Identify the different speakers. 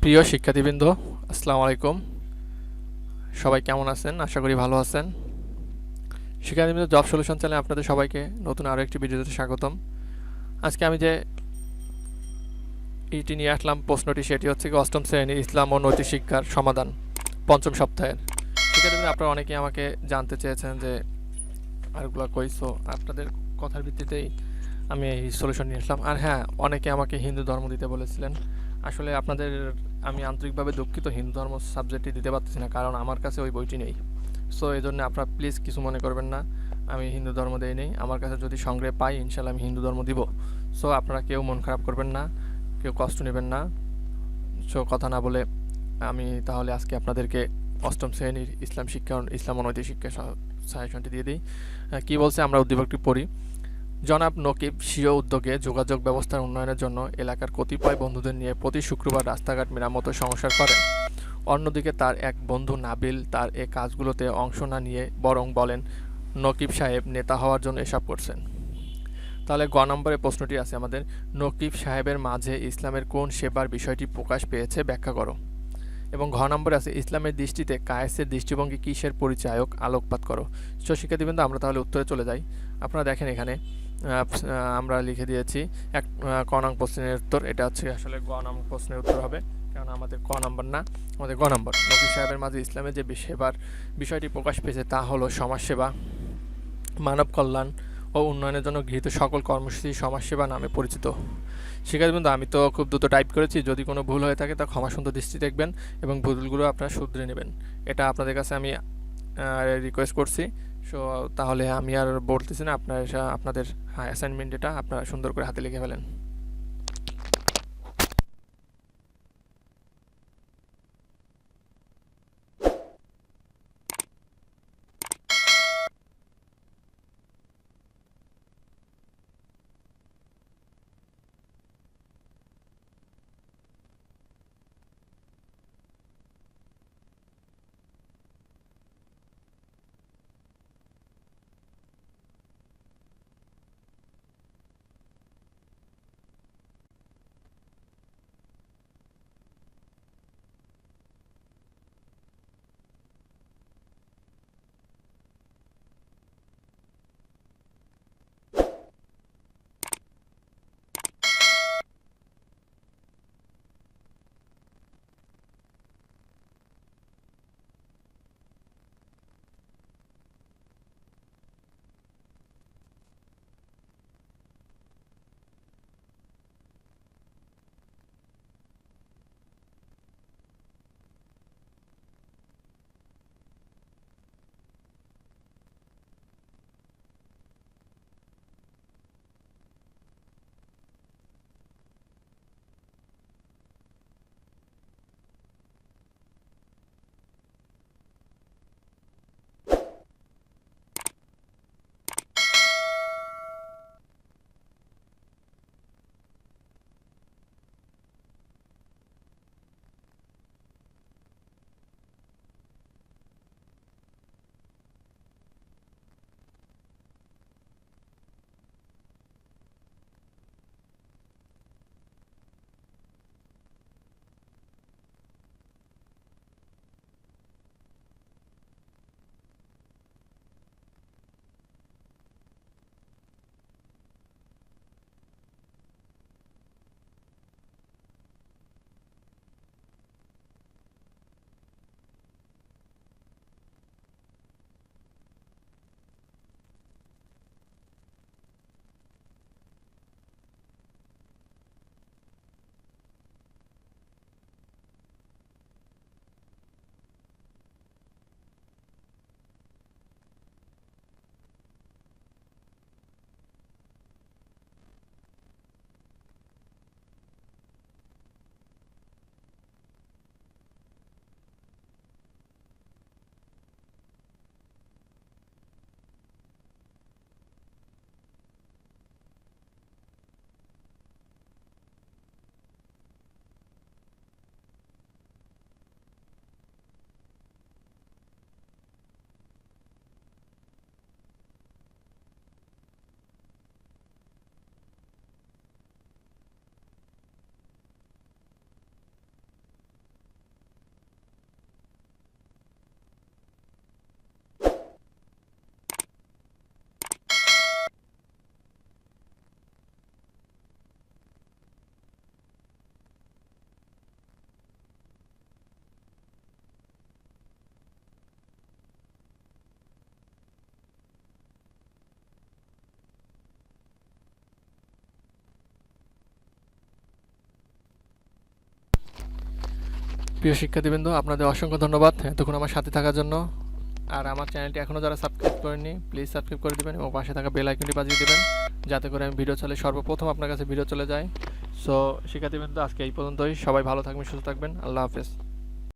Speaker 1: প্রিয় শিক্ষার্থীবৃন্দ, আসসালামু আলাইকুম। সবাই কেমন আছেন? আশা করি ভালো আছেন। শিক্ষার্থীবৃন্দ, জব সলিউশন চ্যানেলে আপনাদের সবাইকে নতুন আরও একটি ভিডিওতে স্বাগতম। আজকে আমি যে এইটি নিয়ে আসলাম প্রশ্নটি, সেটি হচ্ছে কি অষ্টম শ্রেণীর ইসলাম ও নৈতিক শিক্ষার সমাধান পঞ্চম সপ্তাহের। শিক্ষার্থীবৃন্দ, আপনারা অনেকেই আমাকে জানতে চেয়েছেন যে আরগুলো কইছো, আপনাদের কথার ভিত্তিতেই আমি এই সলিউশন নিয়ে আসলাম। আর হ্যাঁ, অনেকে আমাকে হিন্দু ধর্ম দিতে বলেছিলেন। আসলে আপনাদের আমি আন্তরিকভাবে দুঃখিত, হিন্দু ধর্ম সাবজেক্টটি দিতে পারতেছি না, কারণ আমার কাছে ওই বইটি নেই। সো এই জন্য আপনারা প্লিজ কিছু মনে করবেন না, আমি হিন্দু ধর্ম দেই নেই। আমার কাছে যদি সংগ্রহে পাই, ইনশাল্লাহ আমি হিন্দু ধর্ম দিব। সো আপনারা কেউ মন খারাপ করবেন না, কেউ কষ্ট নেবেন না। সো কথা না বলে আমি তাহলে আজকে আপনাদেরকে অষ্টম শ্রেণীর ইসলাম শিক্ষা, ইসলাম ও নৈতিক শিক্ষা সাজেশনটি দিয়ে দিই। কী বলছে আমরা উদ্দীপকটি পড়ি। জনাব নকিব স্বীয় উদ্যোগে যোগাযোগ ব্যবস্থার উন্নয়নের জন্য এলাকার কতিপয় বন্ধুদের নিয়ে প্রতি শুক্রবার রাস্তাঘাট মেরামত সংস্কার করেন। অন্যদিকে তার এক বন্ধু নাবিল তার এ কাজগুলোতে অংশ না নিয়ে বরং বলেন নকিব সাহেব নেতা হওয়ার জন্য এসব করছেন। তাহলে গ নম্বরে প্রশ্নটি আছে আমাদের, নকিব সাহেবের মাঝে ইসলামের কোন সেবার বিষয়টি প্রকাশ পেয়েছে ব্যাখ্যা করো। এবং ঘ নম্বরে আছে ইসলামের দৃষ্টিতে কায়েসের দৃষ্টিভঙ্গি কিসের পরিচায়ক আলোকপাত করো। শিক্ষার্থীবৃন্দ, আমরা তাহলে উত্তরে চলে যাই। আপনারা দেখেন এখানে আমরা লিখে দিয়েছি এক ক নং প্রশ্নের উত্তর। এটা হচ্ছে আসলে গ নং প্রশ্নের উত্তর হবে, কারণ আমাদের ক নম্বর না, আমাদের গ নম্বর। নকিব সাহেবের মাঝে ইসলামের যে সেবার বিষয়টি প্রকাশ পেয়েছে তা হলো সমাজসেবা, মানব কল্যাণ ও উন্নয়নের জন্য গৃহীত সকল কর্মসূচি সমাজসেবা নামে পরিচিত। শিক্ষার্থীবৃন্দ, আমি তো খুব দ্রুত টাইপ করেছি, যদি কোনো ভুল হয়ে থাকে তা ক্ষমা সুন্দর দৃষ্টি দেখবেন এবং ভুলগুলো আপনারা শুধরে নেবেন, এটা আপনাদের কাছে আমি রিকোয়েস্ট করছি। সো তাহলে আমি আর বলতেছি না, আপনারা আপনাদের অ্যাসাইনমেন্ট এটা আপনারা সুন্দর করে হাতে লিখে ফেলেন। প্রিয় শিক্ষার্থীবৃন্দ, আপনাদের অসংখ্য ধন্যবাদ এতক্ষণ আমার সাথে থাকার জন্য। আর আমার চ্যানেলটি এখনও যারা সাবস্ক্রাইব করেননি, প্লিজ সাবস্ক্রাইব করে দেবেন এবং পাশে থাকা বেল আইকনটি বাজিয়ে দেবেন, যাতে করে আমি ভিডিও চালে সর্বপ্রথম আপনার কাছে ভিডিও চলে যায়। সো শিক্ষার্থীবৃন্দ, আজকে এই পর্যন্তই। সবাই ভালো থাকবেন, সুস্থ থাকবেন। আল্লাহ হাফেজ।